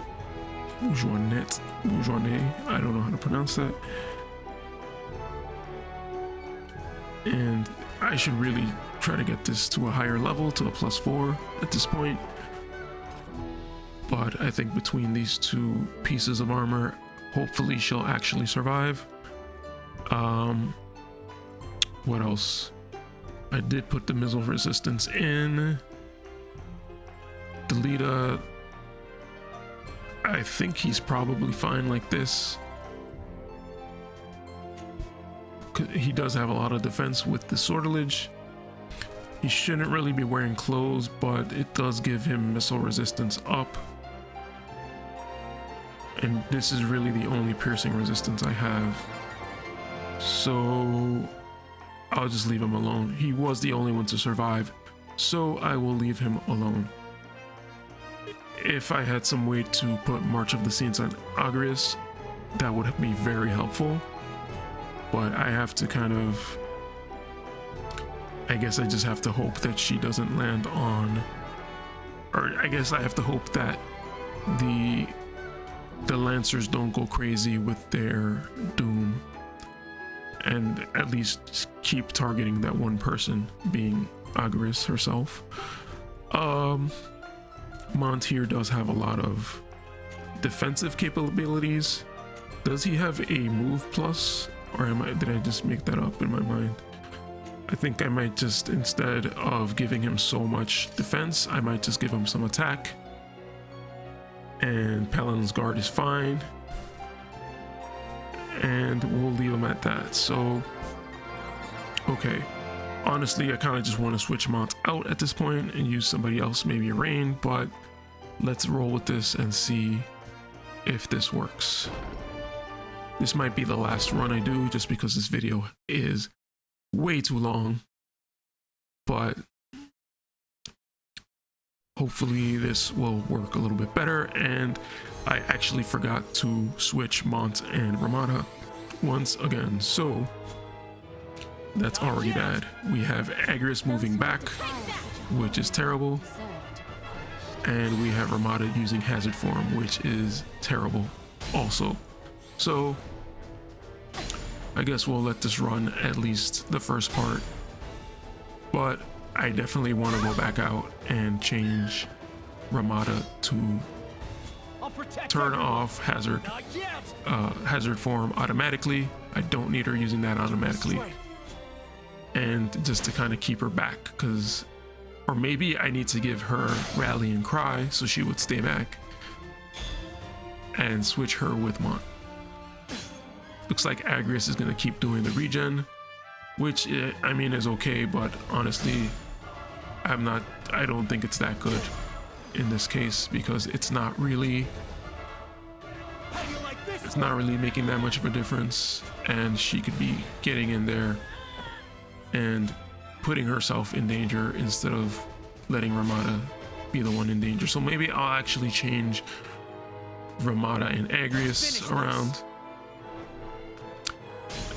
Bourgeoisie. I don't know how to pronounce that. And I should really try to get this to a higher level, to a +4 at this point. But I think between these two pieces of armor, hopefully she'll actually survive. What else? I did put the missile resistance in. Delita, I think he's probably fine like this. He does have a lot of defense with the sortilege. He shouldn't really be wearing clothes, but it does give him missile resistance up. And this is really the only piercing resistance I have. So I'll just leave him alone. He was the only one to survive, so I will leave him alone. If I had some way to put March of the Saints on Agrius, that would be very helpful. But I have to kind of, I guess I just have to hope that she doesn't land on, or I guess I have to hope that the Lancers don't go crazy with their Doom, and at least keep targeting that one person, being Agrius herself. Mont here does have a lot of defensive capabilities. Does he have a move plus, or did I just make that up in my mind? I think I might just, instead of giving him so much defense, I might just give him some attack. And Paladin's Guard is fine. And we'll leave him at that. So, okay. Honestly, I kind of just want to switch Mont out at this point and use somebody else, maybe Rain, but let's roll with this and see if this works. This might be the last run I do, just because this video is way too long, but hopefully this will work a little bit better. And I actually forgot to switch Mont and Ramada once again, so that's already bad. We have Agrius moving back, which is terrible, and we have Ramada using Hazard Form, which is terrible also. So I guess we'll let this run at least the first part, but I definitely want to go back out and change Ramada to turn off hazard form automatically. I don't need her using that automatically, and just to kind of keep her back, because, or maybe I need to give her Rallying Cry so she would stay back, and switch her with Mont. Looks like Agrius is going to keep doing the regen, which I mean is okay, but honestly I don't think it's that good in this case, because it's not really making that much of a difference, and she could be getting in there and putting herself in danger instead of letting Ramada be the one in danger. So maybe I'll actually change Ramada and Agrius around,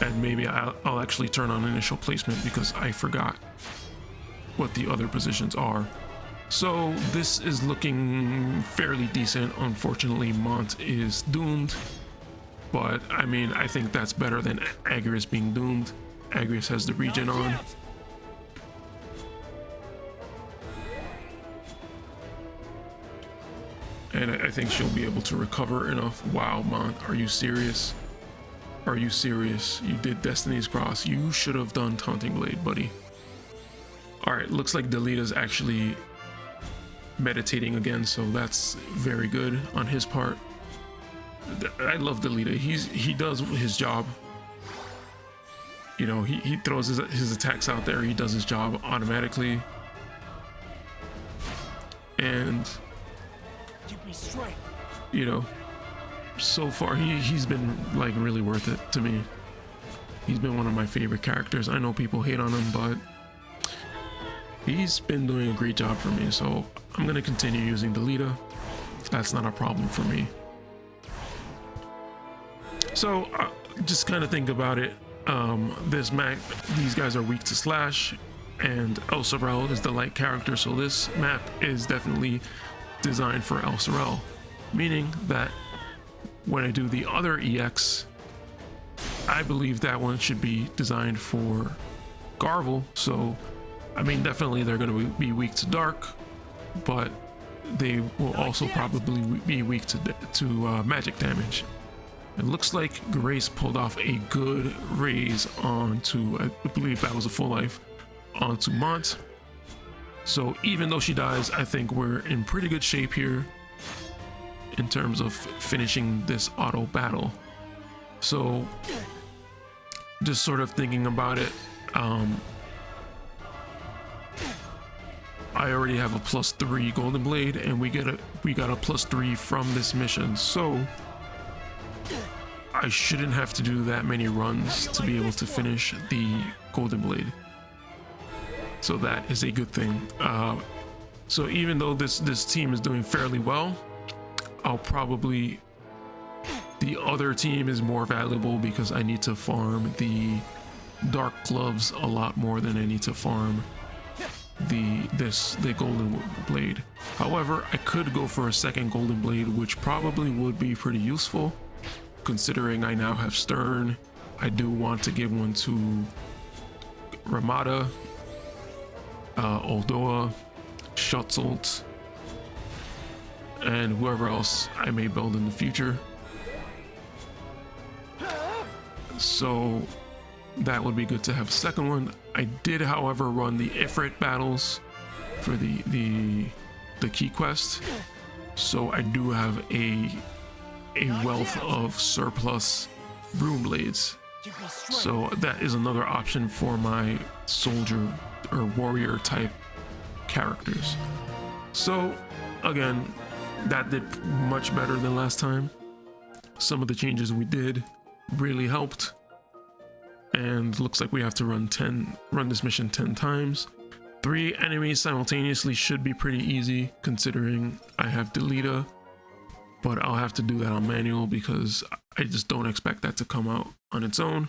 and maybe I'll actually turn on initial placement, because I forgot what the other positions are. So this is looking fairly decent. Unfortunately, Mont is doomed, but I mean, I think that's better than Agrius being doomed. Agrius has the regen on. And I think she'll be able to recover enough. Wow, Mont, are you serious? Are you serious? You did Destiny's Cross. You should have done Taunting Blade, buddy. Alright, looks like Delita's actually meditating again, so that's very good on his part. I love Delita. He does his job. You know, he throws his attacks out there. He does his job automatically. And Give me strength. you know, so far he's been like really worth it to me. He's been one of my favorite characters. I know people hate on him, but he's been doing a great job for me, so I'm gonna continue using Delita. That's not a problem for me. So just kind of think about it. This map, these guys are weak to slash, and Elsirelle is the light character, so this map is definitely designed for Elsirelle, meaning that when I do the other EX, I believe that one should be designed for Garvel. So I mean, definitely they're going to be weak to dark, but they will also probably be weak to magic damage. It looks like Grace pulled off a good raise onto, I believe that was a full life, onto Mont. So even though she dies, I think we're in pretty good shape here in terms of finishing this auto battle. So just sort of thinking about it, I already have a +3 Golden Blade, and we got a +3 from this mission, so I shouldn't have to do that many runs to be able to finish the Golden Blade. So that is a good thing. So even though this team is doing fairly well, I'll probably, the other team is more valuable because I need to farm the Dark Gloves a lot more than I need to farm the Golden Blade. However, I could go for a second Golden Blade, which probably would be pretty useful considering I now have Stern. I do want to give one to Ramada, Oldoa, Schutzelt, and whoever else I may build in the future. So that would be good to have a second one. I did, however, run the Ifrit battles for the key quest, so I do have a wealth of surplus Broom Blades. So that is another option for my soldier or warrior type characters. So again, that did much better than last time. Some of the changes we did really helped, and looks like we have to run this mission 10 times. 3 enemies simultaneously should be pretty easy considering I have Delita, but I'll have to do that on manual because I just don't expect that to come out on its own.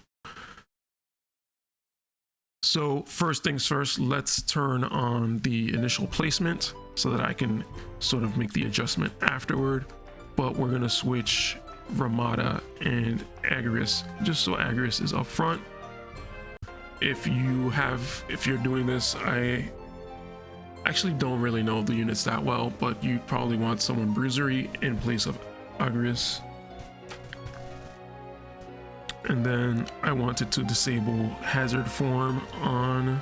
So first things first, let's turn on the initial placement so that I can sort of make the adjustment afterward. But we're gonna switch Ramada and Agrius just so Agrius is up front. If you're doing this, I actually don't really know the units that well, but you probably want someone bruisery in place of Agrius. And then I wanted to disable hazard form on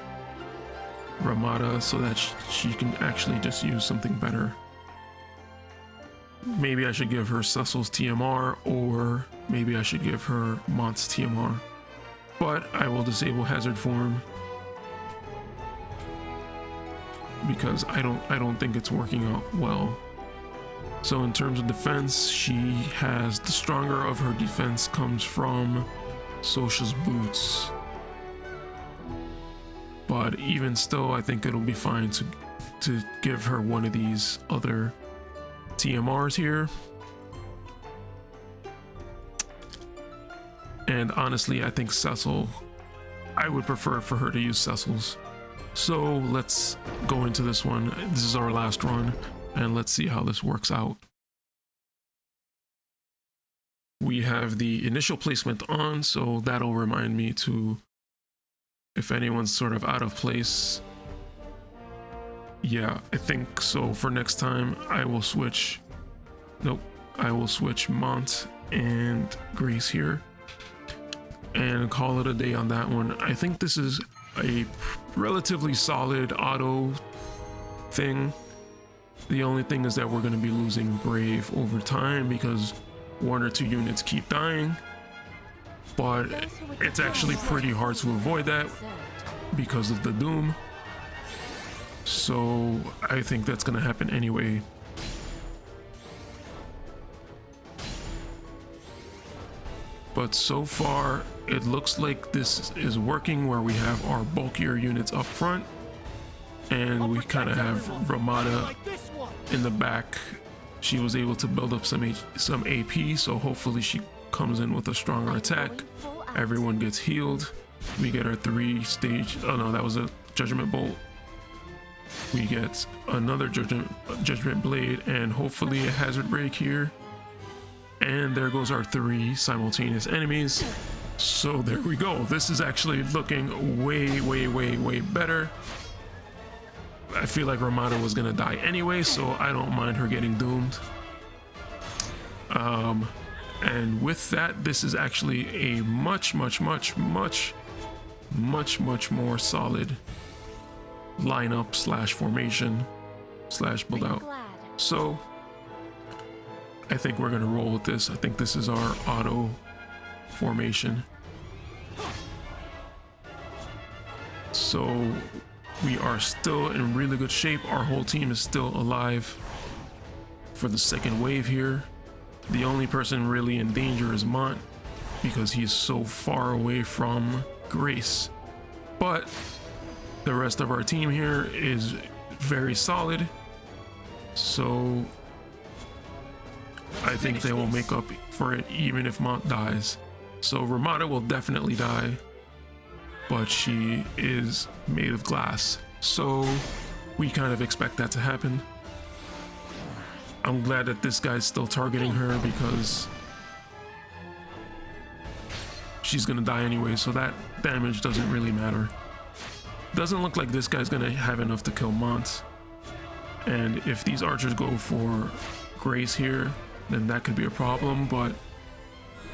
Ramada so that she can actually just use something better. Maybe I should give her Cecil's TMR, or maybe I should give her Mont's TMR. But I will disable hazard form because I don't think it's working out well. So in terms of defense, she has the stronger of her defense comes from Sosha's boots. But even still, I think it'll be fine to give her one of these other TMRs here. And honestly, I think Cecil, I would prefer for her to use Cecil's. So let's go into this one. This is our last run, and let's see how this works out. We have the initial placement on, so that'll remind me to, if anyone's sort of out of place. Yeah, I think so. For next time, I will switch Nope. I will switch Mont and Grace here and call it a day on that one. I think this is a relatively solid auto thing. The only thing is that we're going to be losing Brave over time because 1 or 2 units keep dying, but it's actually pretty hard to avoid that because of the Doom. So I think that's going to happen anyway. But so far it looks like this is working, where we have our bulkier units up front and we kind of have Ramada in the back. She was able to build up some AP, so hopefully she comes in with a stronger attack. Everyone gets healed. We get our 3-stage, oh no, that was a Judgment Bolt. We get another Judgment Blade and hopefully a Hazard Break here. And there goes our 3 simultaneous enemies. So there we go. This is actually looking way better. I feel like Ramada was gonna die anyway, so I don't mind her getting doomed. And with that, this is actually a much more solid lineup slash formation slash build out. So I think we're gonna roll with this. I think this is our auto formation. So we are still in really good shape. Our whole team is still alive for the second wave here. The only person really in danger is Mont because he's so far away from Grace. But the rest of our team here is very solid. So I think they will make up for it even if Mont dies. So Ramada will definitely die, but she is made of glass, so we kind of expect that to happen. I'm glad that this guy's still targeting her because she's gonna die anyway, so that damage doesn't really matter. Doesn't look like this guy's gonna have enough to kill Mont, and if these archers go for Grace here, then that could be a problem, but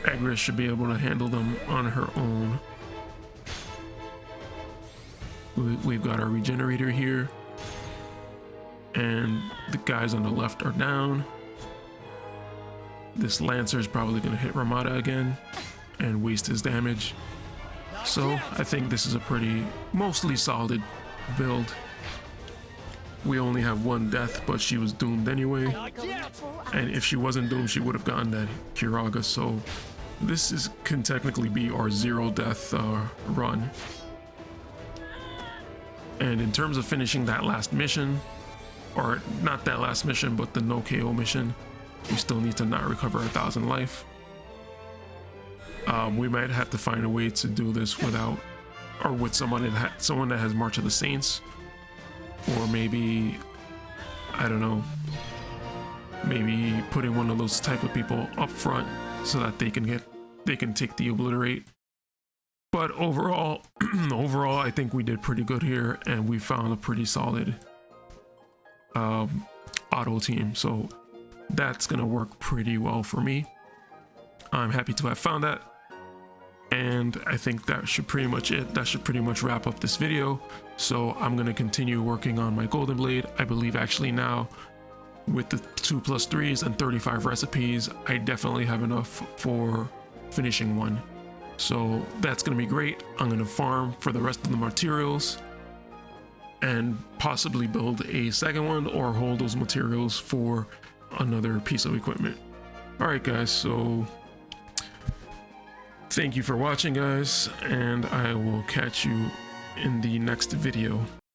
Agris should be able to handle them on her own. We've got our regenerator here, and the guys on the left are down. This Lancer is probably going to hit Ramada again and waste his damage. So I think this is a pretty mostly solid build. We only have 1 death, but she was doomed anyway, and if she wasn't doomed she would have gotten that Kiraga, so this can technically be our 0 death run. And in terms of finishing that last mission, or not that last mission but the no KO mission, we still need to not recover 1,000 life. We might have to find a way to do this without, or with someone that has March of the Saints, or maybe, I don't know, maybe putting one of those type of people up front so that they can take the obliterate. But overall I think we did pretty good here, and we found a pretty solid auto team, so that's gonna work pretty well for me. I'm happy to have found that, and I think that should pretty much wrap up this video. So I'm gonna continue working on my Golden Blade. I believe actually now with the 2+3s and 35 recipes, I definitely have enough for finishing one. So that's gonna be great. I'm gonna farm for the rest of the materials and possibly build a second one or hold those materials for another piece of equipment. All right guys, so thank you for watching guys, and I will catch you in the next video.